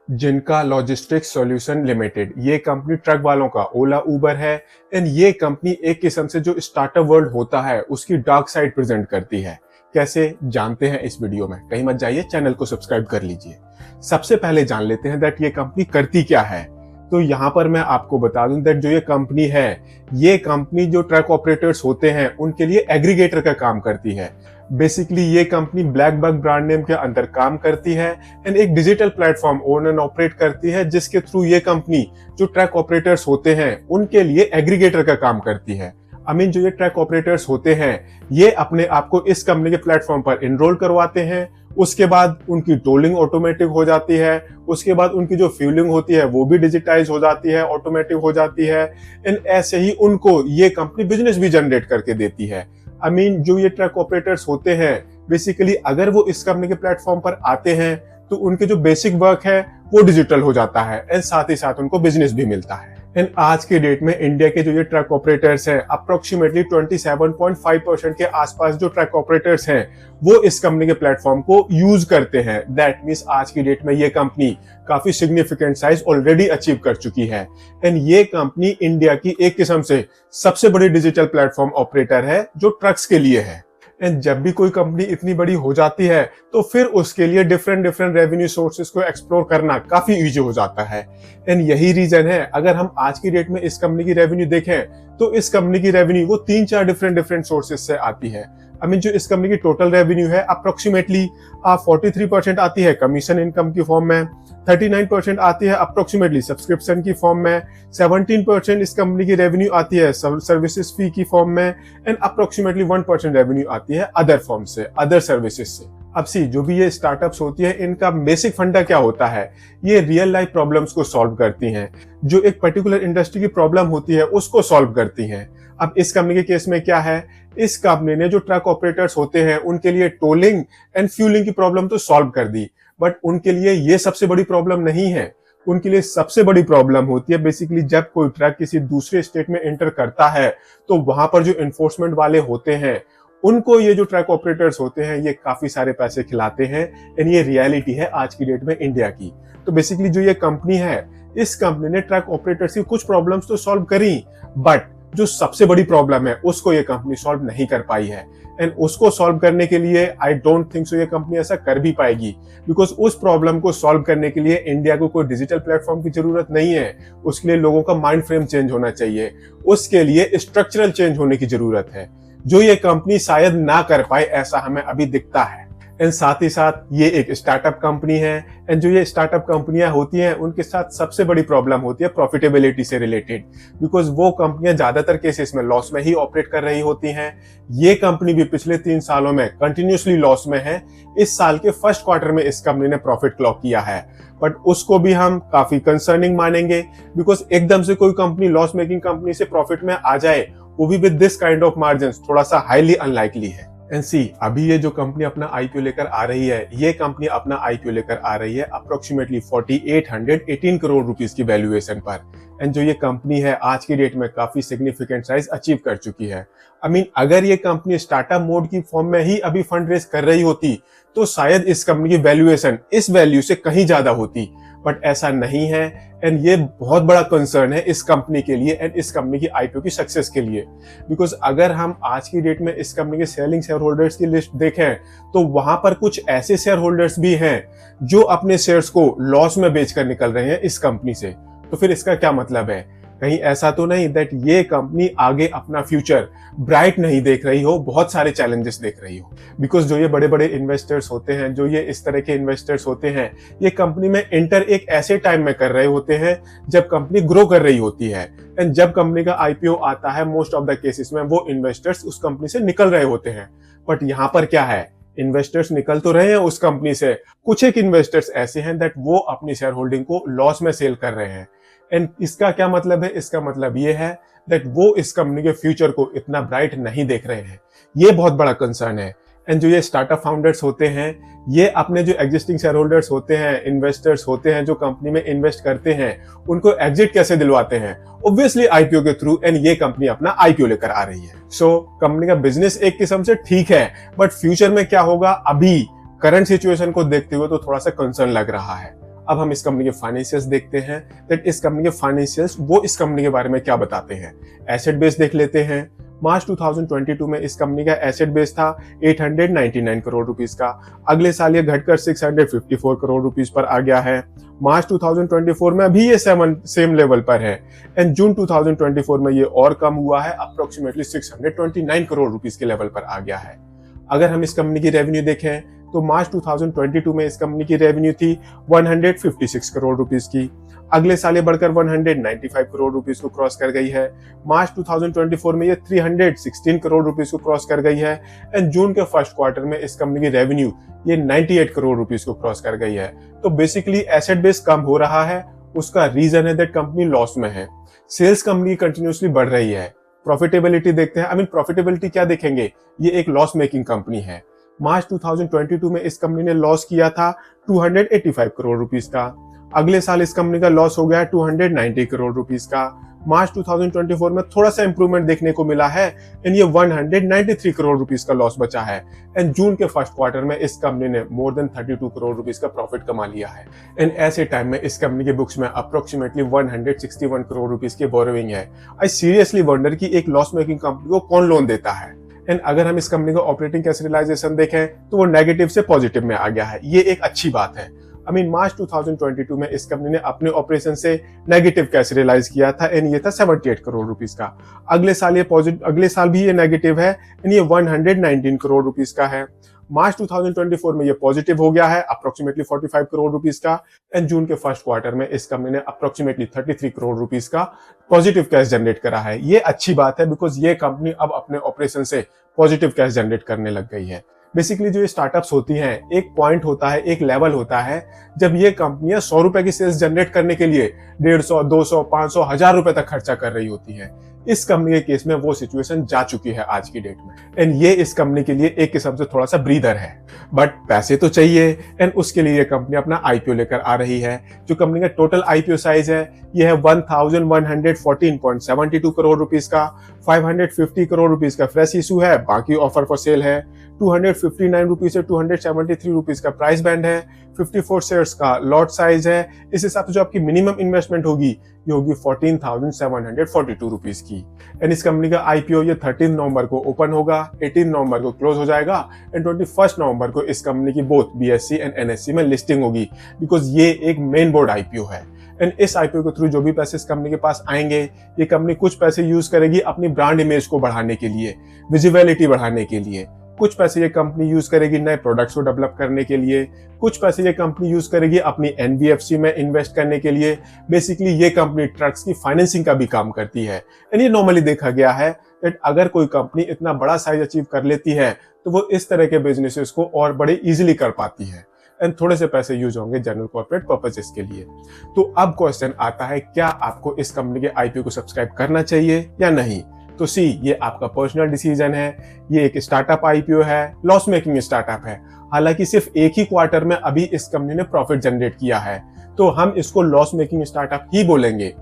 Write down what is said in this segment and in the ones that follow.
जिनका logistics solution limited, ये company truck वालों का ओला उबर है। एंड ये कंपनी एक किस्म से जो स्टार्टअप वर्ल्ड होता है उसकी डार्क साइड प्रेजेंट करती है। कैसे, जानते हैं इस वीडियो में। कहीं मत जाइए, चैनल को सब्सक्राइब कर लीजिए। सबसे पहले जान लेते हैं दैट ये कंपनी करती क्या है। तो यहाँ पर मैं आपको बता दूं दैट जो ये कंपनी है, ये कंपनी जो ट्रक ऑपरेटर्स होते हैं उनके लिए एग्रीगेटर का काम करती है। बेसिकली ये company BlackBuck brand name के अंदर काम करती है एंड एक digital platform own and operate करती है, जिसके थ्रू ये कंपनी जो ट्रक ऑपरेटर्स होते हैं उनके लिए एग्रीगेटर का काम करती है। जो ये ट्रक ऑपरेटर्स होते हैं ये अपने आप को इस कंपनी के प्लेटफॉर्म पर इनरोल करवाते हैं। उसके बाद उनकी टोलिंग ऑटोमेटिक हो जाती है। उसके बाद उनकी जो फ्यूलिंग होती है वो भी डिजिटाइज हो जाती है, ऑटोमेटिक हो जाती है। एंड ऐसे ही उनको ये कंपनी बिजनेस भी जनरेट करके देती है। जो ये ट्रक ऑपरेटर्स होते हैं बेसिकली अगर वो इस कंपनी के प्लेटफॉर्म पर आते हैं तो उनके जो बेसिक वर्क है वो डिजिटल हो जाता है एंड साथ ही साथ उनको बिजनेस भी मिलता है। एंड आज के डेट में इंडिया के जो ये ट्रक ऑपरेटर्स हैं अप्रोक्सीमेटली 27.5% के आसपास जो ट्रक ऑपरेटर्स हैं वो इस कंपनी के प्लेटफॉर्म को यूज करते हैं। दैट मींस आज की डेट में ये कंपनी काफी सिग्निफिकेंट साइज ऑलरेडी अचीव कर चुकी है। एंड ये कंपनी इंडिया की एक किस्म से सबसे बड़ी डिजिटल प्लेटफॉर्म ऑपरेटर है जो ट्रक्स के लिए है। एंड जब भी कोई कंपनी इतनी बड़ी हो जाती है तो फिर उसके लिए डिफरेंट रेवेन्यू सोर्सेज को एक्सप्लोर करना काफी इजी हो जाता है। एंड यही रीजन है, अगर हम आज की डेट में इस कंपनी की रेवेन्यू देखें तो इस कंपनी की रेवेन्यू वो 3-4 डिफरेंट सोर्सेज से आती है। जो इस कंपनी की टोटल रेवेन्यू है अप्रोक्सीमेटली 43% आती है कमीशन इनकम की फॉर्म में, 39% आती है अप्रोक्सीमेटली सब्सक्रिप्शन की फॉर्म में, 17% इस कंपनी की रेवेन्यू आती है सर्विसेज फी की फॉर्म में एंड अप्रोक्सीमेटली 1% रेवेन्यू आती है अदर फॉर्म से, अदर सर्विसेज से। अब जो भी ये स्टार्टअप्स होती है इनका बेसिक फंडा क्या होता है, ये रियल लाइफ प्रॉब्लम्स को सॉल्व करती हैं। जो एक पर्टिकुलर इंडस्ट्री की प्रॉब्लम होती है उसको सॉल्व करती हैं। अब इस कंपनी के केस में क्या है, इस कंपनी ने जो ट्रक ऑपरेटर्स होते हैं उनके लिए टोलिंग एंड फ्यूलिंग की प्रॉब्लम तो सॉल्व कर दी, बट उनके लिए ये सबसे बड़ी प्रॉब्लम नहीं है। उनके लिए सबसे बड़ी प्रॉब्लम होती है बेसिकली जब कोई ट्रक किसी दूसरे स्टेट में एंटर करता है तो वहां पर जो एनफोर्समेंट वाले होते हैं उनको ये जो ट्रक ऑपरेटर्स होते हैं ये काफी सारे पैसे खिलाते हैं। एंड ये रियलिटी है आज की डेट में इंडिया की। तो बेसिकली जो ये कंपनी है, इस कंपनी ने ट्रक ऑपरेटर्स की कुछ प्रॉब्लम्स तो सॉल्व करी, बट जो सबसे बड़ी प्रॉब्लम है उसको ये कंपनी सॉल्व नहीं कर पाई है। एंड उसको सॉल्व करने के लिए आई डोंट थिंक सो ये कंपनी ऐसा कर भी पाएगी, बिकॉज उस प्रॉब्लम को सॉल्व करने के लिए इंडिया को कोई डिजिटल प्लेटफॉर्म की जरूरत नहीं है। उसके लिए लोगों का माइंड फ्रेम चेंज होना चाहिए, उसके लिए स्ट्रक्चरल चेंज होने की जरूरत है, जो ये कंपनी शायद ना कर पाए ऐसा हमें अभी दिखता है। एंड साथ ही साथ ये एक स्टार्टअप कंपनी है एंड जो ये स्टार्टअप कंपनियां होती हैं उनके साथ सबसे बड़ी प्रॉब्लम होती है प्रॉफिटेबिलिटी से रिलेटेड, बिकॉज वो कंपनियां ज्यादातर केसेस में लॉस में ही ऑपरेट कर रही होती हैं। ये कंपनी भी पिछले 3 सालों में कंटिन्यूसली लॉस में है। इस साल के फर्स्ट क्वार्टर में इस कंपनी ने प्रॉफिट क्लॉक किया है, बट उसको भी हम काफी कंसर्निंग मानेंगे, बिकॉज एकदम से कोई कंपनी लॉस मेकिंग कंपनी से प्रॉफिट में आ जाए वो भी with this kind of margins थोड़ा सा हाईली अनलाइकली है। एंड अभी ये जो कंपनी अपना आईपीओ लेकर आ रही है, ये कंपनी अपना आईपीओ लेकर आ रही है अप्रोक्सीमेटली 4818 करोड़ रुपीस की वैल्यूएशन पर। एंड जो ये कंपनी है आज की डेट में काफी सिग्निफिकेंट साइज अचीव कर चुकी है। अगर ये कंपनी स्टार्टअप मोड की फॉर्म में ही अभी फंड रेज कर रही होती तो शायद इस कंपनी की वैल्यूएशन इस वैल्यू से कहीं ज्यादा होती, बट ऐसा नहीं है। एंड ये बहुत बड़ा कंसर्न है इस कंपनी के लिए एंड इस कंपनी की आईपीओ की सक्सेस के लिए, बिकॉज अगर हम आज की डेट में इस कंपनी के सेलिंग शेयर होल्डर्स की लिस्ट देखें तो वहां पर कुछ ऐसे शेयर होल्डर्स भी हैं जो अपने शेयर्स को लॉस में बेचकर निकल रहे हैं इस कंपनी से। तो फिर इसका क्या मतलब है, कहीं ऐसा तो नहीं दैट ये कंपनी आगे अपना फ्यूचर ब्राइट नहीं देख रही हो, बहुत सारे चैलेंजेस देख रही हो। बिकॉज जो ये बड़े बड़े इन्वेस्टर्स होते हैं, जो ये इस तरह के इन्वेस्टर्स होते हैं, ये कंपनी में एंटर एक ऐसे टाइम में कर रहे होते हैं जब कंपनी ग्रो कर रही होती है। एंड जब कंपनी का आईपीओ आता है मोस्ट ऑफ द केसेस में वो इन्वेस्टर्स उस कंपनी से निकल रहे होते हैं। बट यहाँ पर क्या है, इन्वेस्टर्स निकल तो रहे हैं उस कंपनी से, कुछ एक इन्वेस्टर्स ऐसे हैं दैट वो अपनी शेयर होल्डिंग को लॉस में सेल कर रहे हैं। एंड इसका क्या मतलब है, इसका मतलब ये है दैट वो इस कंपनी के फ्यूचर को इतना ब्राइट नहीं देख रहे हैं। ये बहुत बड़ा कंसर्न है। एंड जो ये स्टार्टअप फाउंडर्स होते हैं ये अपने जो एग्जिस्टिंग शेयर होल्डर्स होते हैं, इन्वेस्टर्स होते हैं जो कंपनी में इन्वेस्ट करते हैं, उनको एग्जिट कैसे दिलवाते हैं, ऑब्वियसली आईपीओ के थ्रू। एंड ये कंपनी अपना आईपीओ लेकर आ रही है। सो कंपनी का बिजनेस एक किस्म से ठीक है, बट फ्यूचर में क्या होगा अभी करंट सिचुएशन को देखते हुए तो थोड़ा सा कंसर्न लग रहा है। अब हम इस कंपनी के फाइनेंशियल्स देखते हैं दैट इस कंपनी के फाइनेंशियल्स वो इस कंपनी के बारे में क्या बताते हैं। एसेट बेस देख लेते हैं। मार्च 2022 में इस कंपनी का एसेट बेस था 899 करोड़ रुपीस का। अगले साल ये घटकर 654 करोड़ रुपीस पर आ गया है। मार्च 2024 में अभी ये सेम लेवल पर है एंड जून 2024 में ये और कम हुआ है, अप्रोक्सीमेटली 629 करोड़ रुपीस के लेवल पर आ गया है। अगर हम इस कंपनी की रेवेन्यू देखें तो मार्च 2022 में इस कंपनी की रेवेन्यू थी 156 करोड़ रुपीस की। अगले साल ये बढ़कर 195 करोड़ रुपीस को क्रॉस कर गई है। मार्च 2024 में ये 316 करोड़ रुपीस को क्रॉस कर गई है एंड जून के फर्स्ट क्वार्टर में इस कंपनी की रेवेन्यू ये 98 करोड़ रुपीस को क्रॉस कर गई है। तो बेसिकली एसेट बेस कम हो रहा है, उसका रीजन है दैट कंपनी लॉस में है। सेल्स कंपनी कंटिन्यूसली बढ़ रही है। प्रॉफिटेबिलिटी देखते हैं, प्रॉफिटेबिलिटी क्या देखेंगे, ये एक लॉस मेकिंग कंपनी है। मार्च 2022 में इस कंपनी ने लॉस किया था 285 करोड़ रुपीस का। अगले साल इस कंपनी का लॉस हो गया 290 करोड़ रुपीस का। मार्च 2024 में थोड़ा सा इंप्रूवमेंट देखने को मिला है एंड ये 193 करोड़ रुपीस का लॉस बचा है एंड जून के फर्स्ट क्वार्टर में इस कंपनी ने मोर देन 32 करोड़ रुपीस का प्रॉफिट कमा लिया है एंड ऐसे टाइम में इस कंपनी के बुक्स में अप्रोक्सीमेटली 161 करोड़ रुपीस की बोरोइंग है। आई सीरियसली वंडर कि एक लॉस मेकिंग कंपनी को कौन लोन देता है। एंड अगर हम इस कंपनी का ऑपरेटिंग कैश रियलाइजेशन देखें तो वो नेगेटिव से पॉजिटिव में आ गया है, ये एक अच्छी बात है। मार्च 2022 में इस कंपनी ने अपने ऑपरेशन से नेगेटिव कैश रियलाइज किया था एंड ये था 78 करोड़ रुपीस का। अगले साल भी ये नेगेटिव है एंड ये 119 करोड़ रुपीस का है। मार्च 2024 में ये पॉजिटिव हो गया है अप्रोक्सीमेटली 45 करोड़ रुपीस का एंड जून के फर्स्ट क्वार्टर में इस कंपनी ने अप्रोक्सीमेटली 33 करोड़ रुपीस का पॉजिटिव कैश जनरेट करा है। ये अच्छी बात है बिकॉज ये कंपनी अब अपने ऑपरेशन से पॉजिटिव कैश जनरेट करने लग गई है। बेसिकली जो ये स्टार्टअप्स होती हैं, एक पॉइंट होता है, एक लेवल होता है जब ये कंपनियां 100 रुपए की सेल्स जनरेट करने के लिए 150, 200, 500, 1000 रुपए तक खर्चा कर रही होती है। इस कंपनी के केस में वो सिचुएशन जा चुकी है आज की डेट में एंड ये इस कंपनी के लिए एक किस्म से थोड़ा सा ब्रीदर है। बट पैसे तो चाहिए एंड उसके लिए ये कंपनी अपना आईपीओ लेकर आ रही है। जो कंपनी का टोटल आईपीओ साइज है ये है 1114.72 करोड़ रुपीस का। 550 करोड़ रुपीस का फ्रेश इशू है, बाकी ऑफर फॉर सेल है। 259 रुपीज से 273 रुपीज का प्राइस बैंड है। 54 शेयर्स का लॉट साइज है। इस हिसाब से जो आपकी मिनिमम इन्वेस्टमेंट होगी ये होगी 14,742 रुपीज की। एंड इस कंपनी का आईपीओ ये 13 नवंबर को ओपन होगा, 18 नवंबर को क्लोज हो जाएगा एंड 21 नवंबर को इस कंपनी की बोथ बीएससी एंड एनएससी में लिस्टिंग होगी बिकॉज ये एक मेन बोर्ड आईपीओ है। एंड इस आईपीओ के थ्रू जो भी पैसे इस कंपनी के पास आएंगे ये कंपनी कुछ पैसे यूज करेगी अपनी ब्रांड इमेज को बढ़ाने के लिए, विजिबिलिटी बढ़ाने के लिए। कुछ पैसे ये कंपनी यूज करेगी नए प्रोडक्ट्स को डेवलप करने के लिए। कुछ पैसे ये कंपनी यूज करेगी अपनी एनबीएफसी में इन्वेस्ट करने के लिए। बेसिकली ये कंपनी ट्रक्स की फाइनेंसिंग का भी काम करती है एंड ये नॉर्मली देखा गया है दैट अगर कोई कंपनी इतना बड़ा साइज अचीव कर लेती है तो वो इस तरह के बिजनेसेस को और बड़े इजीली कर पाती है एंड थोड़े से पैसे यूज होंगे जनरल कॉर्पोरेट पर्पसेस के लिए। तो अब क्वेश्चन आता है, क्या आपको इस कंपनी के आईपीओ को सब्सक्राइब करना चाहिए या नहीं? तो सी, ये आपका पर्सनल डिसीजन है। ये एक स्टार्टअप आईपीओ है, लॉस मेकिंग स्टार्टअप है। हालांकि सिर्फ एक ही क्वार्टर में अभी इस कंपनी ने प्रॉफिट जनरेट किया है तो हम इसको लॉस मेकिंग स्टार्टअप ही बोलेंगे।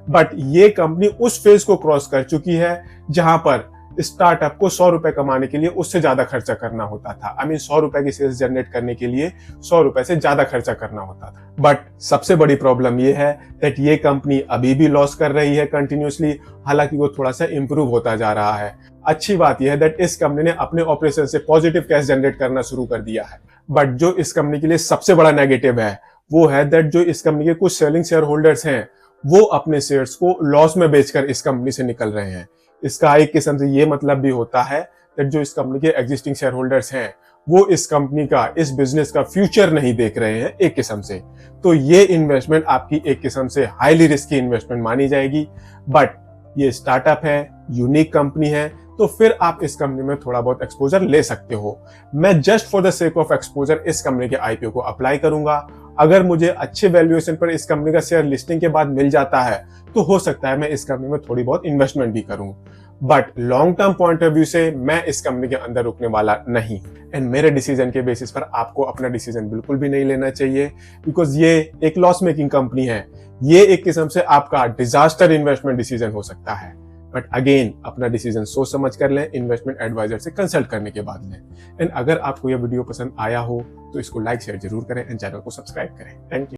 बट ये कंपनी उस फेज को क्रॉस कर चुकी है जहां पर स्टार्टअप को 100 रुपए कमाने के लिए उससे ज्यादा खर्चा करना होता था। 100 रुपए की सेल्स जनरेट करने के लिए 100 रुपए से ज्यादा खर्चा करना होता था। बट सबसे बड़ी प्रॉब्लम ये है दैट ये कंपनी अभी भी लॉस कर रही है कंटिन्यूसली, हालांकि वो थोड़ा सा इंप्रूव होता जा रहा है। अच्छी बात यह है दैट इस कंपनी ने अपने ऑपरेशन से पॉजिटिव कैश जनरेट करना शुरू कर दिया है। बट जो इस कंपनी के लिए सबसे बड़ा नेगेटिव है वो है दैट जो इस कंपनी के कुछ सेलिंग शेयर होल्डर्स हैं वो अपने शेयर्स को लॉस में बेचकर इस कंपनी से निकल रहे हैं। इसका एक किस्म से ये मतलब भी होता है दैट जो इस कंपनी के एग्जिस्टिंग शेयर होल्डर्स हैं वो इस कंपनी का, इस बिजनेस का फ्यूचर नहीं देख रहे हैं एक किस्म से। तो ये इन्वेस्टमेंट आपकी एक किस्म से हाईली रिस्की इन्वेस्टमेंट मानी जाएगी। बट ये स्टार्टअप है, यूनिक कंपनी है, तो फिर आप इस कंपनी में थोड़ा बहुत एक्सपोजर ले सकते हो। मैं just for the sake of exposure इस कंपनी के आईपीओ को अप्लाई करूंगा। अगर मुझे अच्छे वैल्यूएशन पर इस कंपनी का शेयर लिस्टिंग के बाद मिल जाता है तो हो सकता है मैं इस कंपनी में थोड़ी बहुत इन्वेस्टमेंट भी करूं। But long term point of view से मैं इस कंपनी के अंदर रुकने वाला नहीं। एंड मेरे डिसीजन के बेसिस पर आपको अपना डिसीजन बिल्कुल भी नहीं लेना चाहिए बिकॉज ये एक लॉस मेकिंग कंपनी है। ये एक किस्म से आपका डिजास्टर इन्वेस्टमेंट डिसीजन हो सकता है। बट अगेन अपना डिसीजन सोच समझ कर लें, इन्वेस्टमेंट एडवाइजर से कंसल्ट करने के बाद लें। एंड अगर आपको यह वीडियो पसंद आया हो तो इसको लाइक शेयर जरूर करें एंड चैनल को सब्सक्राइब करें। Thank you.